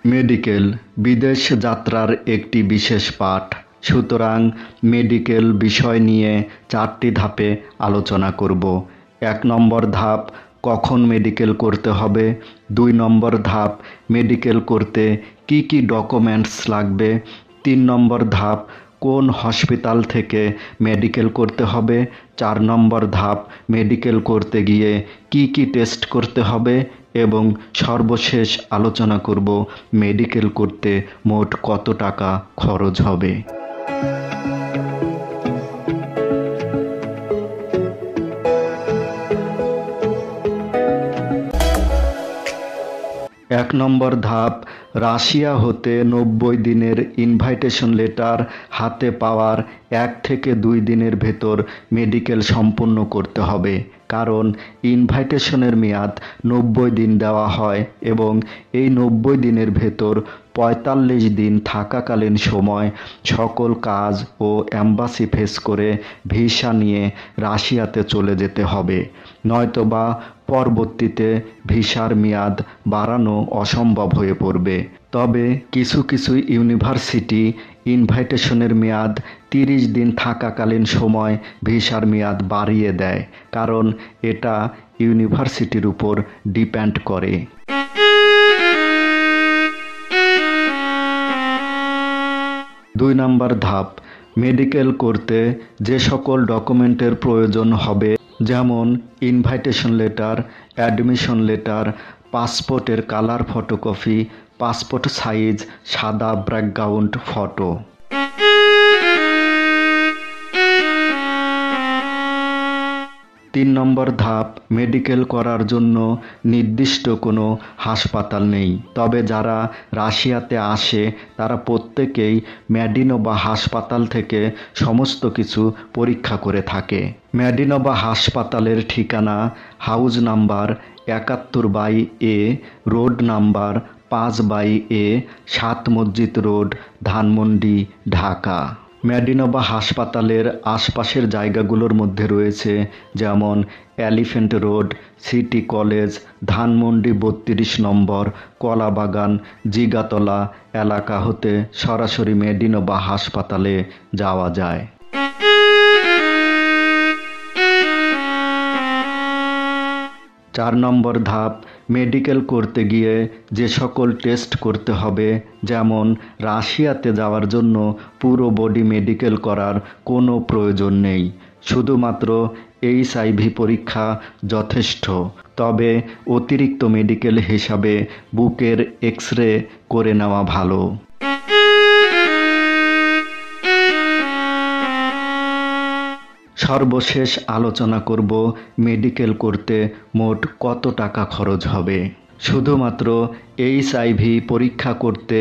Medical বিদেশ যাত্রার একটি বিশেষ পাঠ। সুতরাং মেডিকেল বিষয় নিয়ে 4টি ধাপে আলোচনা করব। 1 নম্বর ধাপ, কখন মেডিকেল করতে হবে। 2 নম্বর ধাপ, মেডিকেল করতে কি কি ডকুমেন্টস লাগবে। 3 নম্বর ধাপ, কোন হসপিটাল থেকে মেডিকেল করতে হবে। 4 নম্বর ধাপ, মেডিকেল করতে গিয়ে কি কি টেস্ট করতে হবে। এবং সর্বশেষ আলোচনা করব মেডিকেল করতে মোট কত টাকা খরচ হবে। 1 নম্বর ধাপ, রাশিয়া হতে 90 দিনের ইনভাইটেশন লেটার হাতে পাওয়ার 1 থেকে 2 দিনের ভেতর মেডিকেল সম্পন্ন করতে হবে। কারণ ইনভাইটেশনের মেয়াদ 90 দিন দেওয়া হয় এবং এই 90 দিনের ভেতর 45 দিন থাকাকালীন সময় সকল কাজ ও অ্যাম্বাসি ফেস করে ভিসা নিয়ে রাশিয়াতে চলে যেতে হবে। নয়তোবা পরবর্তীতে ভিসার মেয়াদ বাড়ানো অসম্ভব হয়ে পড়বে। তবে কিছু কিছু ইউনিভার্সিটি ইনভাইটেশনের মেয়াদ 30 দিন থাকাকালীন সময় ভিসার মেয়াদ বাড়িয়ে দেয়, কারণ এটা ইউনিভার্সিটির উপর ডিপেন্ড করে। 2 নম্বর ধাপ, মেডিকেল করতে যে সকল ডকুমেন্টের প্রয়োজন হবে, যেমন ইনভাইটেশন লেটার, অ্যাডমিশন লেটার, পাসপোর্টের কালার ফটোকপি, পাসপোর্ট সাইজ সাদা ব্যাকগ্রাউন্ড ফটো। 3 নম্বর ধাপ, মেডিকেল করার জন্য নির্দিষ্ট কোনো হাসপাতাল নেই। তবে যারা রাশিয়াতে আসে তারা প্রত্যেকেই মেডিনোভা হাসপাতাল থেকে সমস্ত কিছু পরীক্ষা করে থাকে। মেডিনোভা হাসপাতালের ঠিকানা house number 71/A, road number 5/A, 7 মসজিদ রোড, ধানমন্ডি, ঢাকা। মেডিনোভা হাসপাতালের আশপাশের জায়গাগুলোর মধ্যে রয়েছে যেমন elephant road, city college, Dhanmondi 32 নম্বর, কলাবাগান, জিগাতলা এলাকা হতে সরাসরি মেডিনোভা হাসপাতালে যাওয়া যায়। 4 নম্বর ধাপ, মেডিকেল করতে গিয়ে যে সকল টেস্ট করতে হবে, যেমন রাশিয়াতে যাওয়ার জন্য পুরো বডি মেডিকেল করার কোনো প্রয়োজন নেই, শুধুমাত্র HIV পরীক্ষা যথেষ্ট। তবে অতিরিক্ত মেডিকেল হিসাবে বুকের এক্স-রে করে নেওয়া ভালো। সর্বশেষ আলোচনা করব মেডিকেল করতে মোট কত টাকা খরচ হবে। শুধুমাত্র HIV পরীক্ষা করতে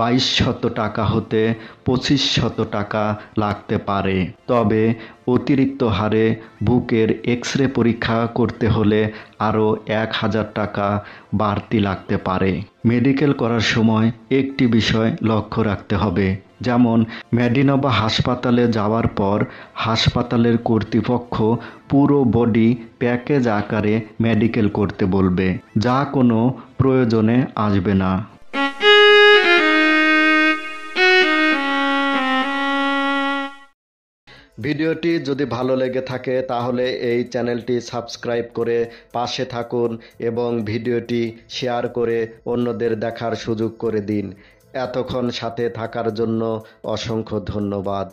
2200 টাকা হতে 2500 টাকা লাগতে পারে। তবে অতিরিক্ত হারে বুকের এক্স-রে পরীক্ষা করতে হলে আরও 1000 টাকা বাড়তি লাগতে পারে। মেডিকেল করার সময় একটি বিষয় লক্ষ্য রাখতে হবে, যেমন মেডিনোভা হাসপাতালে যাওয়ার পর হাসপাতালের কর্তৃপক্ষ পুরো বডি প্যাকেজ আকারে মেডিকেল করতে বলবে, যা কোনো প্রয়োজনে আসবে না। ভিডিওটি যদি ভালো লেগে থাকে তাহলে এই চ্যানেলটি সাবস্ক্রাইব করে পাশে থাকুন এবং ভিডিওটি শেয়ার করে অন্যদের দেখার সুযোগ করে দিন। এতক্ষণ সাথে থাকার জন্য অসংখ্য ধন্যবাদ।